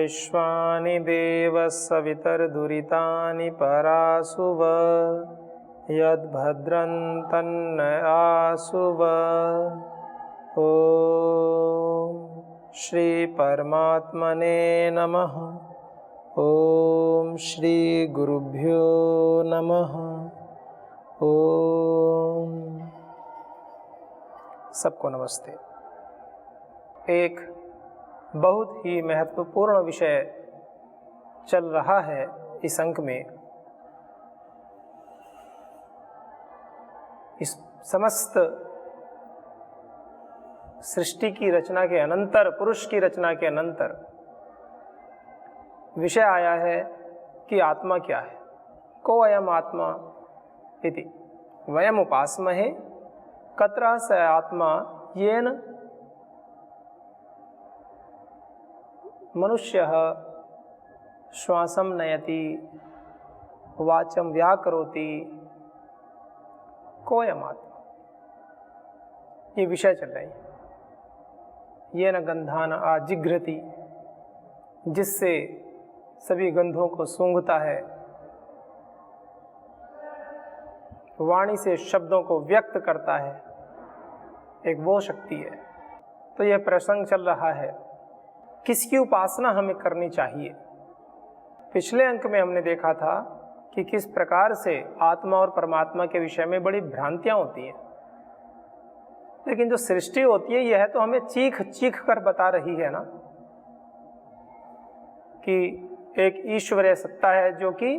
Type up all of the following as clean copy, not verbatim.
विश्वानि देवः सवितर्दुरितानि परासुव यद्भद्रं तन्न आसुव। ओम श्री परमात्मने नमः। ओम श्री गुरुभ्यो नमः। ओम। सबको नमस्ते। एक बहुत ही महत्वपूर्ण विषय चल रहा है इस अंक में। इस समस्त सृष्टि की रचना के अनंतर, पुरुष की रचना के अनंतर विषय आया है कि आत्मा क्या है। को अयम आत्मा इति वयम उपासमहे कत्र स आत्मा येन मनुष्यः श्वासं नयति वाचं व्याकरोति कोऽयम् आत्मा। ये विषय चल रही है। येन गंधान आजिघ्रति, जिससे सभी गंधों को सूंघता है, वाणी से शब्दों को व्यक्त करता है, एक वो शक्ति है। तो यह प्रसंग चल रहा है किसकी उपासना हमें करनी चाहिए। पिछले अंक में हमने देखा था कि किस प्रकार से आत्मा और परमात्मा के विषय में बड़ी भ्रांतियां होती हैं, लेकिन जो सृष्टि होती है यह तो हमें चीख चीख कर बता रही है ना कि एक ईश्वरीय सत्ता है जो कि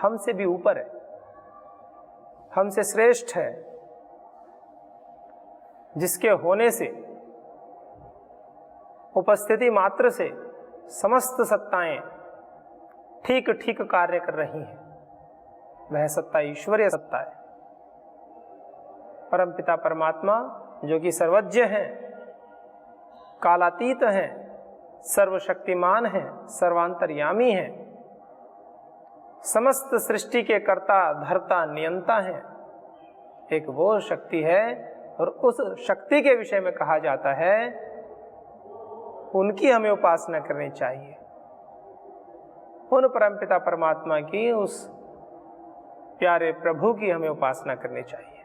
हमसे भी ऊपर है, हमसे श्रेष्ठ है, जिसके होने से, उपस्थिति मात्र से समस्त सत्ताएं ठीक ठीक कार्य कर रही हैं। वह सत्ता ईश्वरीय सत्ता है। परमपिता परमात्मा जो कि सर्वज्ञ हैं, कालातीत हैं, सर्वशक्तिमान हैं, सर्वांतर्यामी हैं, समस्त सृष्टि के कर्ता धर्ता नियंता हैं। एक वो शक्ति है और उस शक्ति के विषय में कहा जाता है उनकी हमें उपासना करनी चाहिए। उन परमपिता परमात्मा की, उस प्यारे प्रभु की हमें उपासना करनी चाहिए।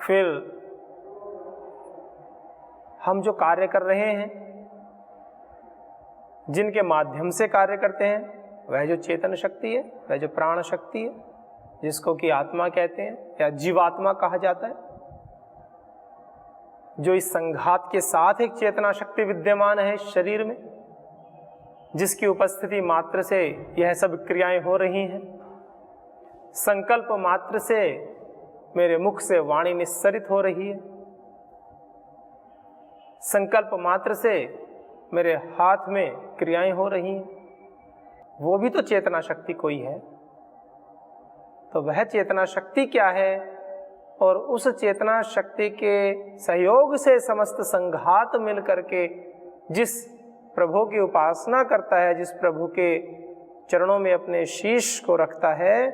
फिर हम जो कार्य कर रहे हैं, जिनके माध्यम से कार्य करते हैं, वह जो चेतन शक्ति है, वह जो प्राण शक्ति है, जिसको कि आत्मा कहते हैं या जीवात्मा कहा जाता है, जो इस संघात के साथ एक चेतना शक्ति विद्यमान है इस शरीर में, जिसकी उपस्थिति मात्र से यह सब क्रियाएं हो रही हैं। संकल्प मात्र से मेरे मुख से वाणी निस्सरित हो रही है, संकल्प मात्र से मेरे हाथ में क्रियाएं हो रही हैं, वो भी तो चेतना शक्ति कोई है। तो वह चेतना शक्ति क्या है, और उस चेतना शक्ति के सहयोग से समस्त संघात मिल करके जिस प्रभु की उपासना करता है, जिस प्रभु के चरणों में अपने शीश को रखता है,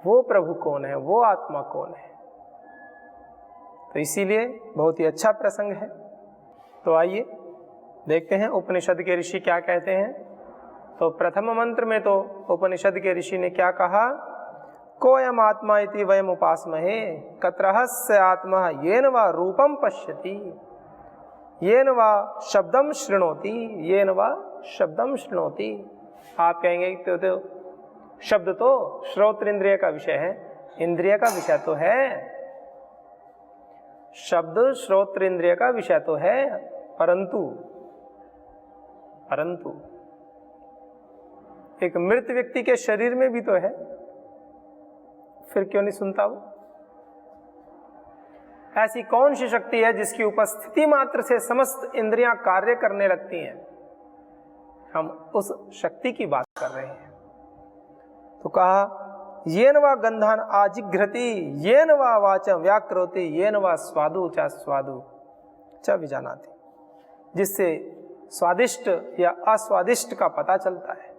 वो प्रभु कौन है, वो आत्मा कौन है। तो इसीलिए बहुत ही अच्छा प्रसंग है। तो आइए देखते हैं उपनिषद के ऋषि क्या कहते हैं। तो प्रथम मंत्र में तो उपनिषद के ऋषि ने क्या कहा, कोऽयम् आत्मा इति वयम् उपासमहे कत्रः स आत्मा येन वा रूपं पश्यति येन वा शब्दं शृणोति येन वा शब्दं शृणोति। आप कहेंगे तो शब्द तो श्रोत्र इंद्रिय का विषय है, इंद्रिय का विषय तो है, शब्द श्रोत्र इंद्रिय का विषय तो है, परंतु एक मृत व्यक्ति के शरीर में भी तो है, फिर क्यों नहीं सुनता वो। ऐसी कौन सी शक्ति है जिसकी उपस्थिति मात्र से समस्त इंद्रियां कार्य करने लगती हैं। हम उस शक्ति की बात कर रहे हैं। तो कहा येन वा गंधान आजिघ्रति येन वा वाचं व्याकरोति येन वा स्वादु च स्वादु च विजानाति, जिससे स्वादिष्ट या अस्वादिष्ट का पता चलता है।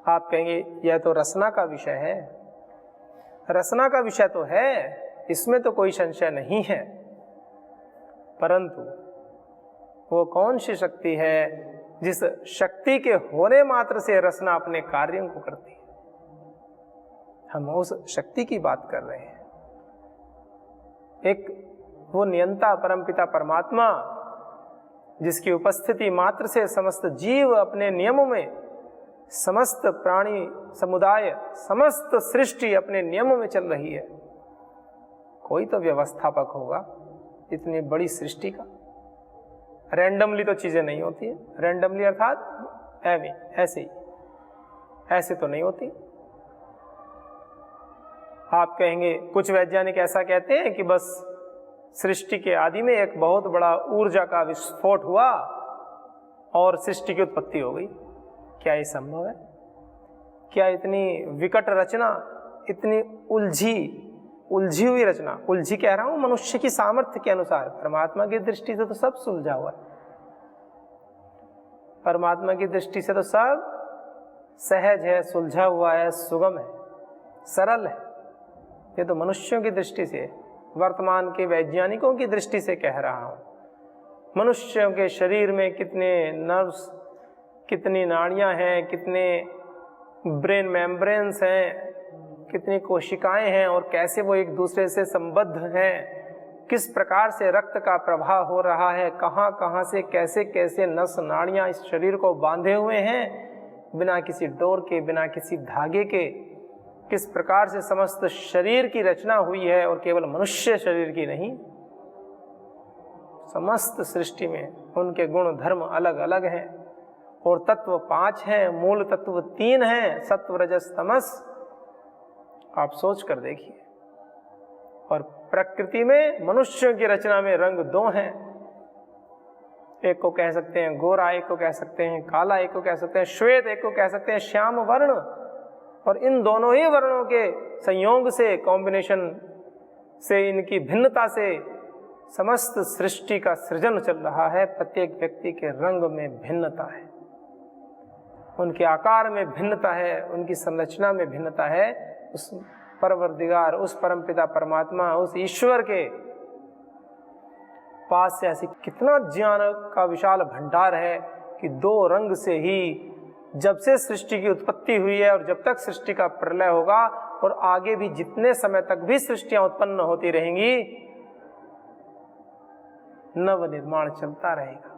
आप कहेंगे यह तो रसना का विषय है। रसना का विषय तो है, इसमें तो कोई संशय नहीं है, परंतु वो कौन सी शक्ति है जिस शक्ति के होने मात्र से रचना अपने कार्यों को करती है? हम उस शक्ति की बात कर रहे हैं। एक वो नियंता परमपिता परमात्मा जिसकी उपस्थिति मात्र से समस्त जीव अपने नियमों में, समस्त प्राणी समुदाय, समस्त सृष्टि अपने नियमों में चल रही है। कोई तो व्यवस्थापक होगा इतनी बड़ी सृष्टि का। रैंडमली तो चीजें नहीं होती है। रैंडमली अर्थात ऐसे ही, ऐसे तो नहीं होती। आप कहेंगे, कुछ वैज्ञानिक ऐसा कहते हैं कि बस सृष्टि के आदि में एक बहुत बड़ा ऊर्जा का विस्फोट हुआ और सृष्टि की उत्पत्ति हो गई। क्या ये संभव है? क्या इतनी विकट रचना, इतनी उलझी हुई रचना, उलझी कह रहा हूं मनुष्य की सामर्थ्य के अनुसार, परमात्मा की दृष्टि से तो सब सुलझा हुआ है। परमात्मा की दृष्टि से तो सब सहज है, सुलझा हुआ है, सुगम है, सरल है। ये तो मनुष्यों की दृष्टि से, वर्तमान के वैज्ञानिकों की दृष्टि से कह रहा हूं। मनुष्यों के शरीर में कितने नर्व्स, कितनी नाड़ियां हैं, कितने ब्रेन मेम्ब्रेन्स हैं, कितनी कोशिकाएं हैं और कैसे वो एक दूसरे से संबद्ध हैं, किस प्रकार से रक्त का प्रवाह हो रहा है, कहाँ कहाँ से कैसे कैसे नस नाड़ियां इस शरीर को बांधे हुए हैं, बिना किसी डोर के, बिना किसी धागे के, किस प्रकार से समस्त शरीर की रचना हुई है। और केवल मनुष्य शरीर की नहीं, समस्त सृष्टि में उनके गुण धर्म अलग अलग हैं और तत्व 5 हैं, मूल तत्व 3 हैं, सत्व रजस तमस। आप सोच कर देखिए। और प्रकृति में मनुष्यों की रचना में रंग 2 हैं। एक को कह सकते हैं गोरा, एक को कह सकते हैं काला, एक को कह सकते हैं श्वेत, एक को कह सकते हैं श्याम वर्ण। और इन दोनों ही वर्णों के संयोग से, कॉम्बिनेशन से, इनकी भिन्नता से समस्त सृष्टि का सृजन चल रहा है। प्रत्येक व्यक्ति के रंग में भिन्नता है, उनके आकार में भिन्नता है, उनकी संरचना में भिन्नता है। उस परवरदिगार, उस परमपिता परमात्मा, उस ईश्वर के पास से ऐसी कितना ज्ञान का विशाल भंडार है कि 2 रंग से ही जब से सृष्टि की उत्पत्ति हुई है और जब तक सृष्टि का प्रलय होगा और आगे भी जितने समय तक भी सृष्टियां उत्पन्न होती रहेंगी, नव निर्माण चलता रहेगा।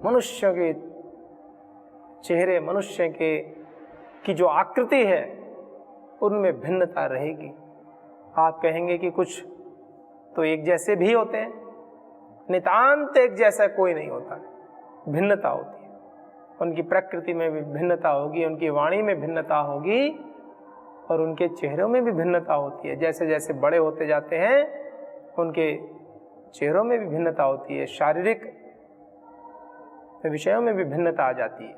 मनुष्यों के चेहरे, मनुष्य की जो आकृति है उनमें भिन्नता रहेगी। आप कहेंगे कि कुछ तो एक जैसे भी होते हैं, नितांत एक जैसा कोई नहीं होता, भिन्नता होती है। उनकी प्रकृति में भी भिन्नता होगी, उनकी वाणी में भिन्नता होगी और उनके चेहरों में भी भिन्नता होती है। जैसे जैसे बड़े होते जाते हैं उनके चेहरों में भी भिन्नता होती है, शारीरिक विषयों में भी भिन्नता आ जाती है,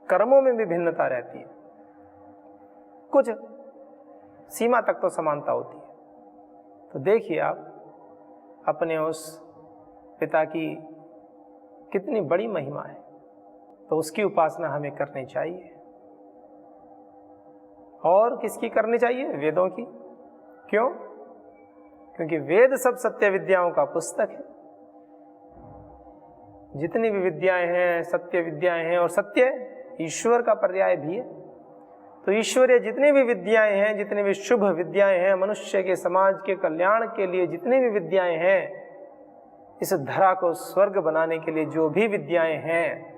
कर्मों में भी भिन्नता रहती है। कुछ सीमा तक तो समानता होती है। तो देखिए आप अपने उस पिता की कितनी बड़ी महिमा है, तो उसकी उपासना हमें करनी चाहिए। और किसकी करनी चाहिए? वेदों की। क्यों? क्योंकि वेद सब सत्य विद्याओं का पुस्तक है। जितनी भी विद्याएं हैं सत्य विद्याएं हैं, और सत्य ईश्वर का पर्याय भी है। तो ईश्वरीय जितनी भी विद्याएं हैं, जितनी भी शुभ विद्याएं हैं, मनुष्य के समाज के कल्याण के लिए जितनी भी विद्याएं हैं, इस धरा को स्वर्ग बनाने के लिए जो भी विद्याएं हैं,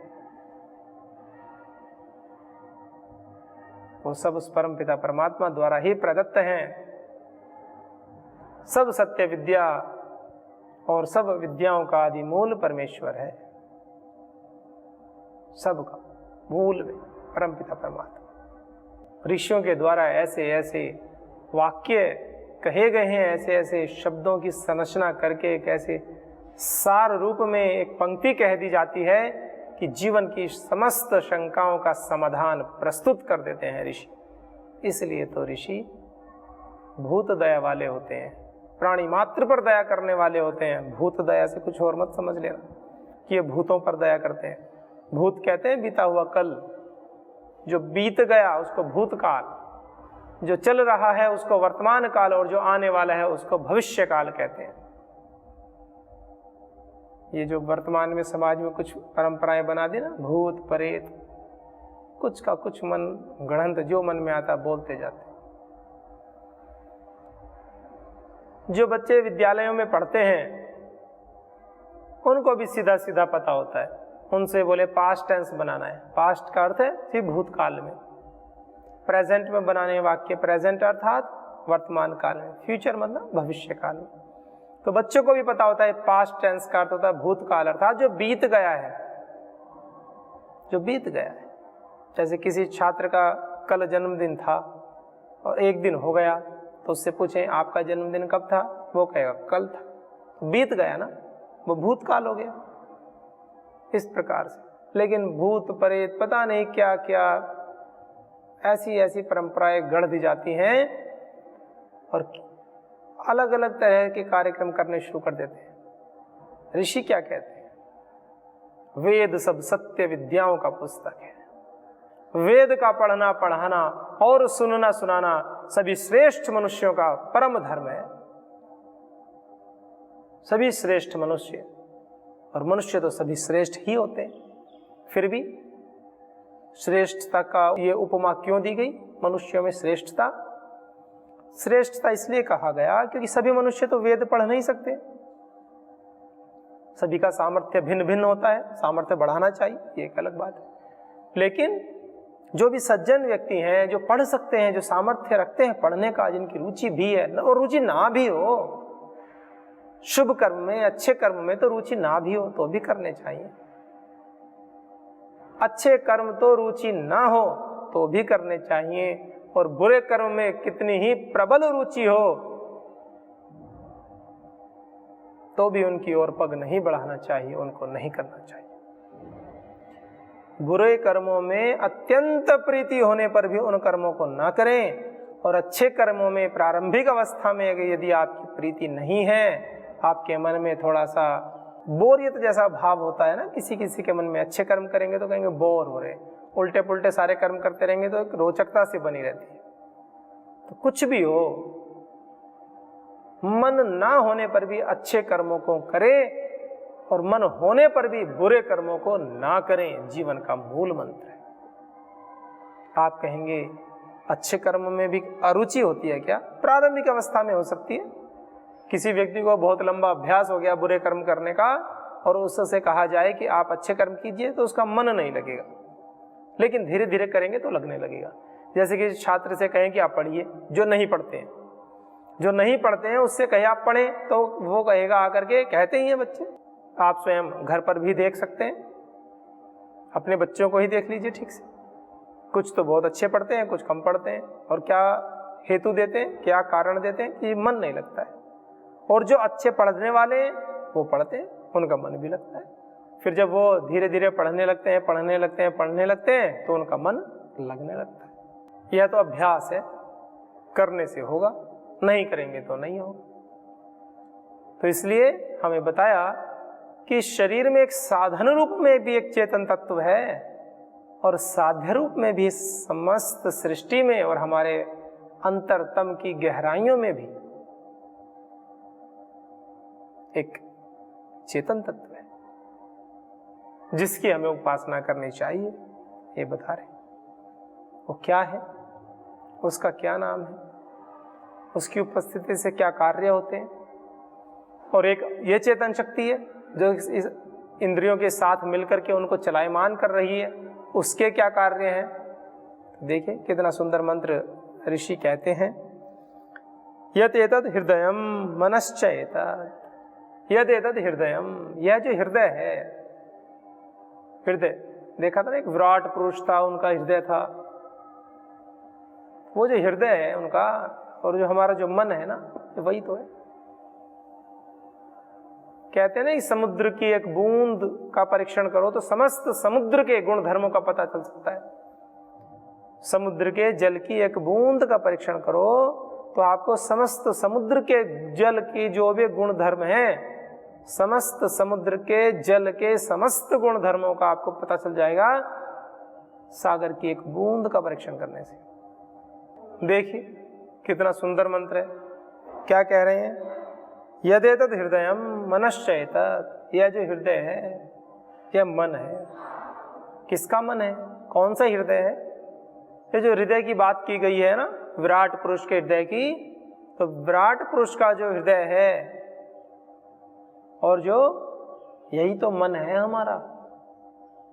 वो सब उस परम पिता परमात्मा द्वारा ही प्रदत्त हैं। सब सत्य विद्या और सब विद्याओं का आदि मूल परमेश्वर है। सबका मूल में परम पिता परमात्मा। ऋषियों के द्वारा ऐसे ऐसे वाक्य कहे गए हैं, ऐसे ऐसे शब्दों की संरचना करके एक ऐसे सार रूप में एक पंक्ति कह दी जाती है कि जीवन की समस्त शंकाओं का समाधान प्रस्तुत कर देते हैं ऋषि। इसलिए तो ऋषि भूत दया वाले होते हैं, प्राणी मात्र पर दया करने वाले होते हैं। भूत दया से कुछ और मत समझ लेना कि ये भूतों पर दया करते हैं। भूत कहते हैं बीता हुआ कल, जो बीत गया उसको भूतकाल, जो चल रहा है उसको वर्तमान काल, और जो आने वाला है उसको भविष्य काल कहते हैं। ये जो वर्तमान में समाज में कुछ परंपराएं बना दी ना, भूत प्रेत, कुछ का कुछ मन गढ़ंत जो मन में आता बोलते जाते। जो बच्चे विद्यालयों में पढ़ते हैं उनको भी सीधा सीधा पता होता है, उनसे बोले पास्ट टेंस बनाना है, पास्ट का अर्थ है कि भूतकाल में, प्रेजेंट में बनाने वाक्य, प्रेजेंट अर्थात वर्तमान काल में, फ्यूचर मतलब भविष्य काल में। तो बच्चों को भी पता होता है पास्ट टेंस का अर्थ होता है भूतकाल अर्थात जो बीत गया है, जो बीत गया है। जैसे किसी छात्र का कल जन्मदिन था और एक दिन हो गया, तो उससे पूछें आपका जन्मदिन कब था, वो कहेगा कल था, तो बीत गया ना, वो भूतकाल हो गया। इस प्रकार से। लेकिन भूत प्रेत पता नहीं क्या क्या ऐसी ऐसी परंपराएं गढ़ दी जाती हैं और अलग अलग तरह के कार्यक्रम करने शुरू कर देते हैं। ऋषि क्या कहते हैं, वेद सब सत्य विद्याओं का पुस्तक है, वेद का पढ़ना पढ़ाना और सुनना सुनाना सभी श्रेष्ठ मनुष्यों का परम धर्म है। सभी श्रेष्ठ मनुष्य, और मनुष्य तो सभी श्रेष्ठ ही होते हैं, फिर भी श्रेष्ठता का ये उपमा क्यों दी गई, मनुष्यों में श्रेष्ठता? श्रेष्ठता इसलिए कहा गया क्योंकि सभी मनुष्य तो वेद पढ़ नहीं सकते, सभी का सामर्थ्य भिन्न भिन्न होता है, सामर्थ्य बढ़ाना चाहिए, ये एक अलग बात है। लेकिन जो भी सज्जन व्यक्ति हैं, जो पढ़ सकते हैं, जो सामर्थ्य रखते हैं पढ़ने का, जिनकी रुचि भी है और रुचि ना भी हो, शुभ कर्म में, अच्छे कर्म में तो रुचि ना भी हो तो भी करने चाहिए, अच्छे कर्म तो रुचि ना हो तो भी करने चाहिए, और बुरे कर्म में कितनी ही प्रबल रुचि हो तो भी उनकी ओर पग नहीं बढ़ाना चाहिए, उनको नहीं करना चाहिए। बुरे कर्मों में अत्यंत प्रीति होने पर भी उन कर्मों को ना करें, और अच्छे कर्मों में प्रारंभिक अवस्था में यदि आपकी प्रीति नहीं है, आपके मन में थोड़ा सा बोरियत जैसा भाव होता है ना, किसी किसी के मन में अच्छे कर्म करेंगे तो कहेंगे बोर हो रहे, उल्टे पुल्टे सारे कर्म करते रहेंगे तो एक रोचकता सी बनी रहती है। तो कुछ भी हो, मन ना होने पर भी अच्छे कर्मों को करें और मन होने पर भी बुरे कर्मों को ना करें, जीवन का मूल मंत्र है। आप कहेंगे अच्छे कर्म में भी अरुचि होती है क्या? प्रारंभिक अवस्था में हो सकती है। किसी व्यक्ति को बहुत लंबा अभ्यास हो गया बुरे कर्म करने का और उससे कहा जाए कि आप अच्छे कर्म कीजिए तो उसका मन नहीं लगेगा, लेकिन धीरे धीरे करेंगे तो लगने लगेगा। जैसे कि छात्र से कहें कि आप पढ़िए, जो नहीं पढ़ते हैं, जो नहीं पढ़ते हैं उससे कहे आप पढ़ें तो वो कहेगा आकर के, कहते ही हैं बच्चे। आप स्वयं घर पर भी देख सकते हैं, अपने बच्चों को ही देख लीजिए ठीक से, कुछ तो बहुत अच्छे पढ़ते हैं, कुछ कम पढ़ते हैं, और क्या हेतु देते हैं, क्या कारण देते हैं कि मन नहीं लगता है। और जो अच्छे पढ़ने वाले हैं वो पढ़ते हैं, उनका मन भी लगता है। फिर जब वो धीरे धीरे पढ़ने लगते हैं तो उनका मन लगने लगता है। यह तो अभ्यास है, करने से होगा, नहीं करेंगे तो नहीं होगा। तो इसलिए हमें बताया कि शरीर में एक साधन रूप में भी एक चेतन तत्व है और साध्य रूप में भी समस्त सृष्टि में और हमारे अंतरतम की गहराइयों में भी एक चेतन तत्व है जिसकी हमें उपासना करनी चाहिए। ये बता रहे वो क्या है, उसका क्या नाम है, उसकी उपस्थिति से क्या कार्य होते हैं। और एक ये चेतन शक्ति है जो इस इंद्रियों के साथ मिलकर के उनको चलायमान कर रही है, उसके क्या कार्य हैं। देखिए कितना सुंदर मंत्र ऋषि कहते हैं, यत एतद हृदयम मनश्चेतद, यद एतद हृदयम, यह जो हृदय है, हृदय देखा था ना, एक विराट पुरुष था, उनका हृदय था, वो जो हृदय है उनका, और जो हमारा जो मन है ना, वही तो है। कहते हैं ना, इस समुद्र की एक बूंद का परीक्षण करो तो समस्त समुद्र के गुण धर्मों का पता चल सकता है। समुद्र के जल की एक बूंद का परीक्षण करो तो आपको समस्त समुद्र के जल की जो भी गुण धर्म है, समस्त समुद्र के जल के समस्त गुण धर्मों का आपको पता चल जाएगा सागर की एक बूंद का परीक्षण करने से। देखिए कितना सुंदर मंत्र है। क्या कह रहे हैं, यदेतद हृदयम मनश्चैतत, यह जो हृदय है यह मन है। किसका मन है? कौन सा हृदय है? ये जो हृदय की बात की गई है ना, विराट पुरुष के हृदय की, तो विराट पुरुष का जो हृदय है और जो यही तो मन है हमारा,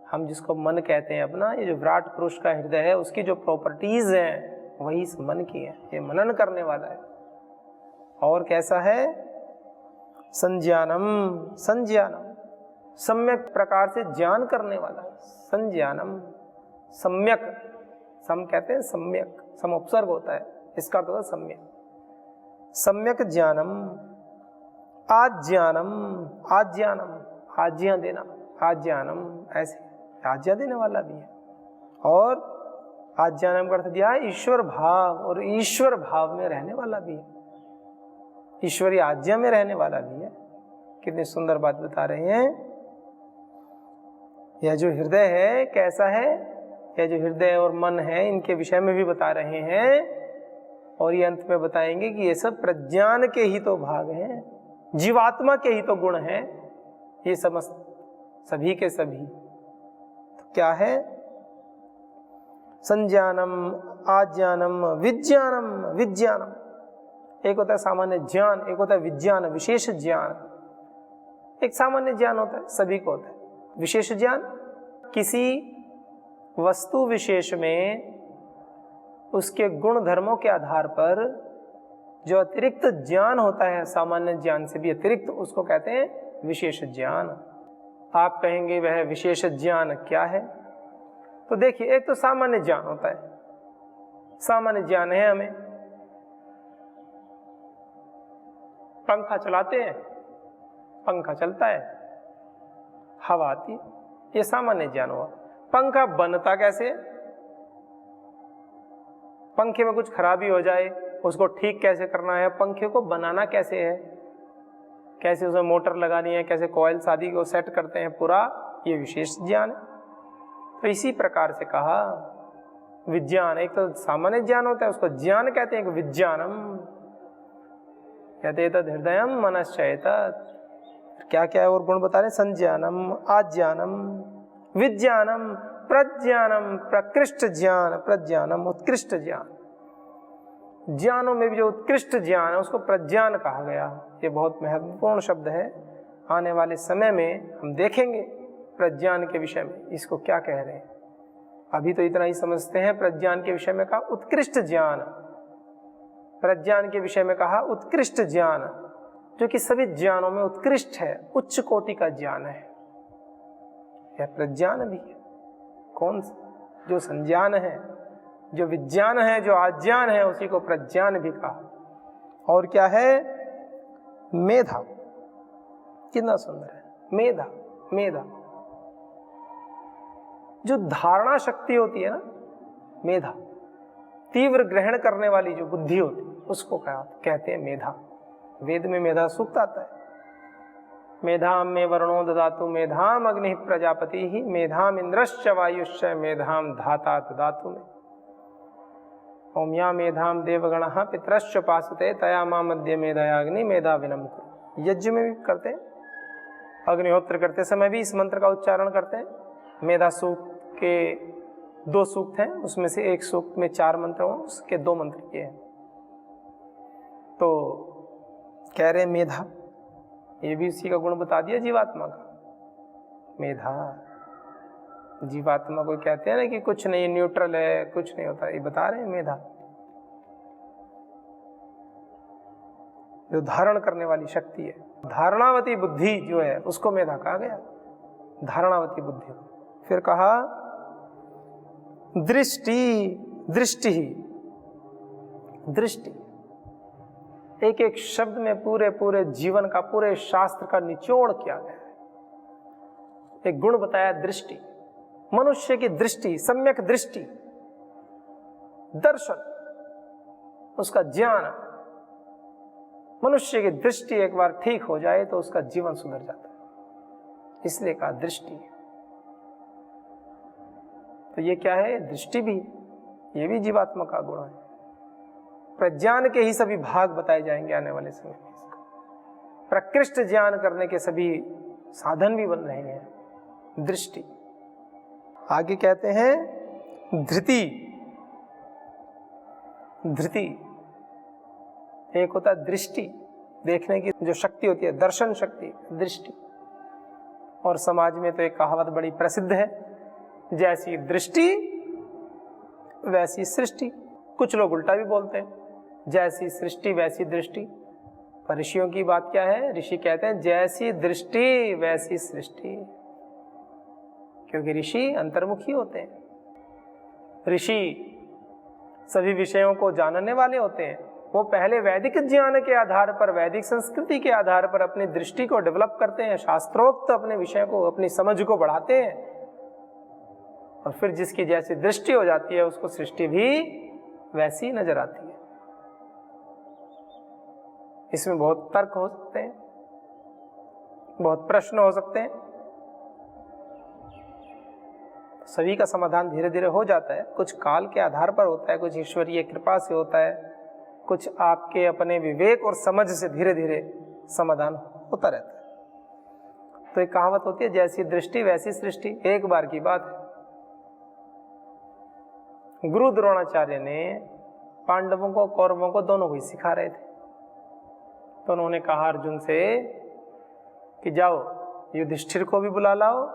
हम जिसको मन कहते हैं अपना, ये जो विराट पुरुष का हृदय है उसकी जो प्रॉपर्टीज हैं वही इस मन की है। ये मनन करने वाला है। और कैसा है? संज्ञानम, संज्ञानम सम्यक प्रकार से ज्ञान करने वाला है। संज्ञानम, सम्यक, सम कहते हैं सम्यक, सम उपसर्ग होता है, इसका अर्थ होता है सम्यक। सम्यक ज्ञानम, आज्ञानम, आज्ञानम आज्ञा देना, आज्ञानम ऐसे आज्ञा देने वाला भी है। और आज्ञानम का अर्थ दिया है ईश्वर भाव, और ईश्वर भाव में रहने वाला भी है, ईश्वरीय आज्ञा में रहने वाला भी है। कितनी सुंदर बात बता रहे हैं। यह जो हृदय है कैसा है? यह जो हृदय और मन है इनके विषय में भी बता रहे हैं, और ये अंत में बताएंगे कि ये सब प्रज्ञान के ही तो भाग हैं, जीवात्मा के ही तो गुण हैं, ये समस्त सभी के सभी। तो क्या है? संज्ञानम, आज्ञानम, विज्ञानम, विज्ञानम। एक होता है सामान्य ज्ञान, एक होता है विज्ञान, विशेष ज्ञान। एक सामान्य ज्ञान होता है, सभी को होता है। विशेष ज्ञान किसी वस्तु विशेष में उसके गुण धर्मों के आधार पर जो अतिरिक्त ज्ञान होता है, सामान्य ज्ञान से भी अतिरिक्त, उसको कहते हैं विशेष ज्ञान। आप कहेंगे वह विशेष ज्ञान क्या है? तो देखिए, एक तो सामान्य ज्ञान होता है, सामान्य ज्ञान है हमें, पंखा चलाते हैं, पंखा चलता है, हवा आती है, ये सामान्य ज्ञान हुआ। पंखा बनता कैसे? पंखे में कुछ खराबी हो जाए उसको ठीक कैसे करना है, पंखे को बनाना कैसे है, कैसे उसमें मोटर लगानी है, कैसे कॉइल्स आदि को सेट करते हैं, पूरा ये विशेष ज्ञान है। तो इसी प्रकार से कहा विज्ञान, एक तो सामान्य ज्ञान होता है उसको ज्ञान कहते हैं, विज्ञानम कहते तद हृदयम मनश्चैतत। क्या क्या है और गुण बता रहे? संज्ञानम, आज्ञानम, विज्ञानम, प्रज्ञानम, प्रकृष्ट ज्ञान, प्रज्ञानम उत्कृष्ट ज्ञान। ज्ञानों में भी जो उत्कृष्ट ज्ञान है उसको प्रज्ञान कहा गया। ये बहुत महत्वपूर्ण शब्द है, आने वाले समय में हम देखेंगे प्रज्ञान के विषय में इसको क्या कह रहे हैं। अभी तो इतना ही समझते हैं। प्रज्ञान के विषय में कहा उत्कृष्ट ज्ञान, प्रज्ञान के विषय में कहा उत्कृष्ट ज्ञान, जो कि सभी ज्ञानों में उत्कृष्ट है, उच्च कोटि का ज्ञान है। यह प्रज्ञान भी है। कौन सा? जो संज्ञान है, जो विज्ञान है, जो आज्ञान है, उसी को प्रज्ञान भी कहा। और क्या है? मेधा। कितना सुंदर है मेधा। मेधा जो धारणा शक्ति होती है ना, मेधा, तीव्र ग्रहण करने वाली जो बुद्धि होती है उसको कहते हैं मेधा। वेद में मेधा सूक्त आता है, मेधाम में वर्णो ददातु मेधाम अग्नि प्रजापति ही मेधाम इंद्रश्च वायुश्च मेधाम धाता ददातु में ओम या मेधाम देवगणः पितरश्च पासते तया मां मध्य मेधायाग्नि मेधा विनम कुरु। यज्ञ में भी करते हैं, अग्निहोत्र करते समय भी इस मंत्र का उच्चारण करते हैं। मेधा सूक्त के 2 सूक्त हैं, उसमें से एक सूक्त में 4 मंत्र हों, उसके 2 मंत्र किए हैं। तो कह रहे मेधा, ये भी उसी का गुण बता दिया जीवात्मा का। मेधा जीवात्मा को कहते हैं ना कि कुछ नहीं, न्यूट्रल है, कुछ नहीं होता, ये बता रहे हैं मेधा। जो धारण करने वाली शक्ति है, धारणावती बुद्धि जो है उसको मेधा कहा गया, धारणावती बुद्धि। फिर कहा दृष्टि। दृष्टि ही, दृष्टि एक एक शब्द में पूरे पूरे जीवन का, पूरे शास्त्र का निचोड़ किया गया है। एक गुण बताया दृष्टि, मनुष्य की दृष्टि, सम्यक दृष्टि, दर्शन, उसका ज्ञान। मनुष्य की दृष्टि एक बार ठीक हो जाए तो उसका जीवन सुधर जाता है, इसलिए कहा दृष्टि। तो ये क्या है? दृष्टि भी, ये भी जीवात्मा का गुण है। प्रज्ञान के ही सभी भाग बताए जाएंगे आने वाले समय में। प्रकृष्ट ज्ञान करने के सभी साधन भी बन रहे हैं। दृष्टि। आगे कहते हैं धृति। धृति एक होता है दृष्टि, देखने की जो शक्ति होती है, दर्शन शक्ति, दृष्टि। और समाज में तो एक कहावत बड़ी प्रसिद्ध है, जैसी दृष्टि वैसी सृष्टि। कुछ लोग उल्टा भी बोलते हैं, जैसी सृष्टि वैसी दृष्टि। पर ऋषियों की बात क्या है? ऋषि कहते हैं जैसी दृष्टि वैसी सृष्टि, क्योंकि ऋषि अंतर्मुखी होते हैं। ऋषि सभी विषयों को जानने वाले होते हैं। वो पहले वैदिक ज्ञान के आधार पर, वैदिक संस्कृति के आधार पर अपनी दृष्टि को डेवलप करते हैं, शास्त्रोक्त अपने विषय को, अपनी समझ को बढ़ाते हैं, और फिर जिसकी जैसी दृष्टि हो जाती है उसको सृष्टि भी वैसी नजर आती है। इसमें बहुत तर्क हो सकते हैं, बहुत प्रश्न हो सकते हैं, सभी का समाधान धीरे धीरे हो जाता है। कुछ काल के आधार पर होता है, कुछ ईश्वरीय कृपा से होता है, कुछ आपके अपने विवेक और समझ से धीरे धीरे समाधान होता रहता है। तो एक कहावत होती है, जैसी दृष्टि वैसी सृष्टि। एक बार की बात है, गुरु द्रोणाचार्य ने पांडवों को, कौरवों को, दोनों को ही सिखा रहे थे। तो उन्होंने कहा अर्जुन से कि जाओ युधिष्ठिर को भी बुला लाओ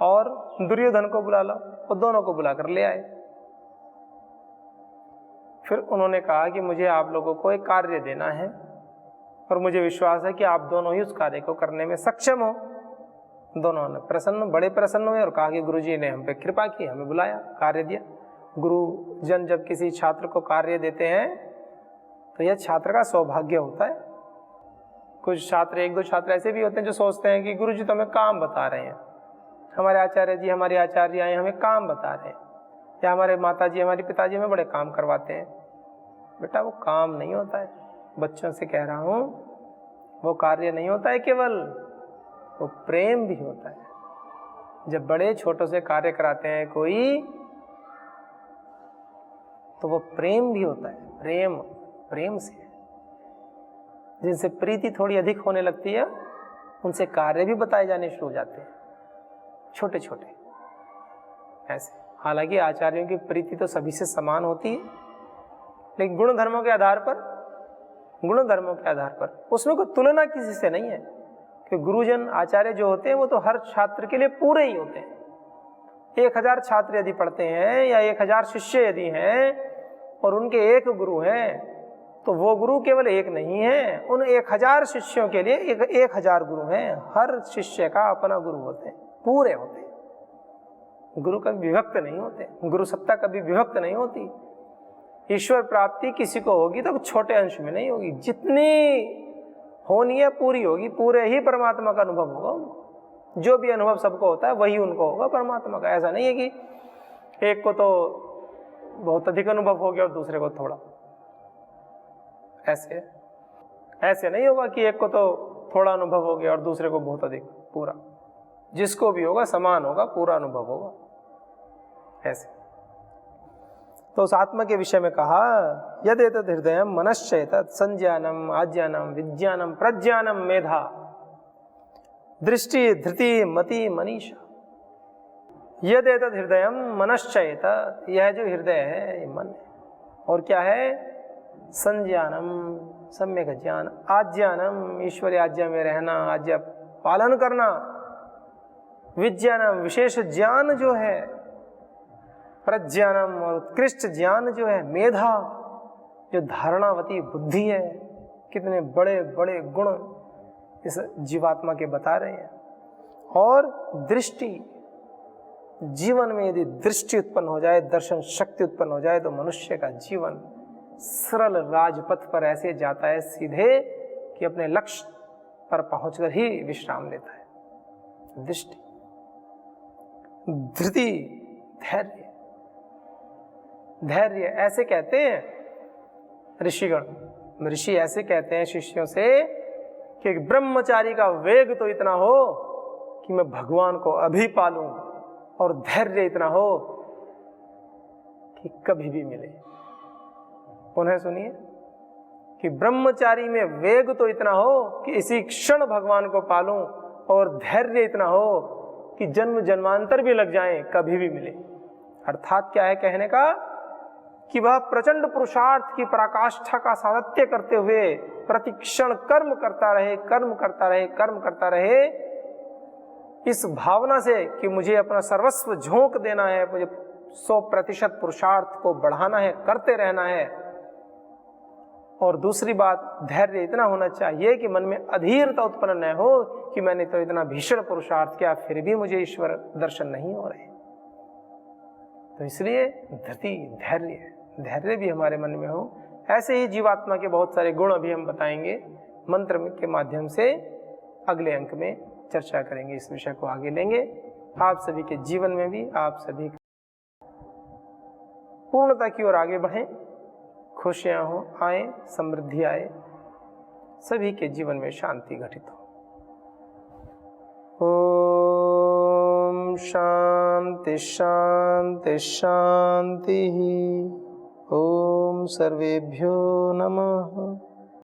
और दुर्योधन को बुला लाओ। वो दोनों को बुलाकर ले आए। फिर उन्होंने कहा कि मुझे आप लोगों को एक कार्य देना है और मुझे विश्वास है कि आप दोनों ही उस कार्य को करने में सक्षम हो। दोनों ने बड़े प्रसन्न हुए और कहा कि गुरुजी ने हम पे कृपा की, हमें बुलाया, कार्य दिया। गुरुजन जब किसी छात्र को कार्य देते हैं तो यह छात्र का सौभाग्य होता है। कुछ छात्र, एक दो छात्र ऐसे भी होते हैं जो सोचते हैं कि गुरुजी तो हमें काम बता रहे हैं, हमारे आचार्य जी, हमारी आचार्य आए हमें काम बता रहे हैं, या हमारे माता जी, हमारे पिताजी हमें बड़े काम करवाते हैं। बेटा वो काम नहीं होता है, बच्चों से कह रहा हूँ, वो कार्य नहीं होता है, केवल वो प्रेम भी होता है। जब बड़े छोटों से कार्य कराते हैं कोई, तो वो प्रेम भी होता है। प्रेम, प्रेम से जिनसे प्रीति थोड़ी अधिक होने लगती है उनसे कार्य भी बताए जाने शुरू हो जाते हैं, छोटे छोटे ऐसे। हालांकि आचार्यों की प्रीति तो सभी से समान होती है, लेकिन गुण धर्मों के आधार पर उसमें कोई तुलना किसी से नहीं है। कि गुरुजन, आचार्य जो होते हैं वो तो हर छात्र के लिए पूरे ही होते हैं। 1000 छात्र यदि पढ़ते हैं या 1000 शिष्य यदि हैं और उनके एक गुरु हैं, तो वो गुरु केवल एक नहीं है, उन 1000 शिष्यों के लिए 1000 गुरु हैं। हर शिष्य का अपना गुरु होते हैं, पूरे होते हैं। गुरु कभी विभक्त नहीं होते, गुरु सत्ता कभी विभक्त नहीं होती। ईश्वर प्राप्ति किसी को होगी तो छोटे अंश में नहीं होगी, जितनी होनी है पूरी होगी, पूरे ही परमात्मा का अनुभव होगा उनको। जो भी अनुभव सबको होता है वही उनको होगा परमात्मा का। ऐसा नहीं है कि एक को तो बहुत अधिक अनुभव हो गया और दूसरे को थोड़ा। ऐसे नहीं होगा कि एक को तो थोड़ा अनुभव हो गया और दूसरे को बहुत अधिक। पूरा जिसको भी होगा समान होगा, पूरा अनुभव होगा। ऐसे तो उस आत्मा के विषय में कहा, यदेतद् हृदयं मनश्चैतत् संज्ञानम आज्ञानम विज्ञानम प्रज्ञानम मेधा दृष्टि धृति मति मनीषा। यदेतद् हृदयं मनश्चैतत्, यह जो हृदय है ये मन है। और क्या है? संज्ञानम, सम्यक ज्ञान, आज्ञानम, ईश्वरीय आज्ञा में रहना, आज्ञा पालन करना, विज्ञानम, विशेष ज्ञान जो है, प्रज्ञानम, और उत्कृष्ट ज्ञान जो है, मेधा, जो धारणावती बुद्धि है। कितने बड़े बड़े गुण इस जीवात्मा के बता रहे हैं। और दृष्टि, जीवन में यदि दृष्टि उत्पन्न हो जाए, दर्शन शक्ति उत्पन्न हो जाए, तो मनुष्य का जीवन सरल राजपथ पर ऐसे जाता है सीधे कि अपने लक्ष्य पर पहुंचकर ही विश्राम लेता है। दृष्टि, धृति, धैर्य। धैर्य ऐसे कहते हैं ऋषिगण, ऋषि ऐसे कहते हैं शिष्यों से कि ब्रह्मचारी का वेग तो इतना हो कि मैं भगवान को अभी पालूं, और धैर्य इतना हो कि कभी भी मिले। पुनः सुनिए, कि ब्रह्मचारी में वेग तो इतना हो कि इसी क्षण भगवान को पालूं, और धैर्य इतना हो कि जन्म जन्मांतर भी लग जाएं, कभी भी मिले। अर्थात क्या है कहने का कि वह प्रचंड पुरुषार्थ की पराकाष्ठा का सातत्य करते हुए प्रतिक्षण कर्म करता रहे, कर्म करता रहे, कर्म करता रहे, इस भावना से कि मुझे अपना सर्वस्व झोंक देना है, मुझे 100% पुरुषार्थ को बढ़ाना है, करते रहना है। और दूसरी बात, धैर्य इतना होना चाहिए कि मन में अधीरता उत्पन्न न हो कि मैंने तो इतना भीषण पुरुषार्थ किया, फिर भी मुझे ईश्वर दर्शन नहीं हो रहे। तो इसलिए धृति, धैर्य भी हमारे मन में हो। ऐसे ही जीवात्मा के बहुत सारे गुण अभी हम बताएंगे, मंत्र के माध्यम से अगले अंक में चर्चा करेंगे, इस विषय को आगे लेंगे। आप सभी के जीवन में भी आप सभी पूर्णता की ओर आगे बढ़ें, खुशियां हो आए, समृद्धि आए, सभी के जीवन में शांति घटित हो। ओम शांति शांति शांति। ओम सर्वेभ्यो नमः।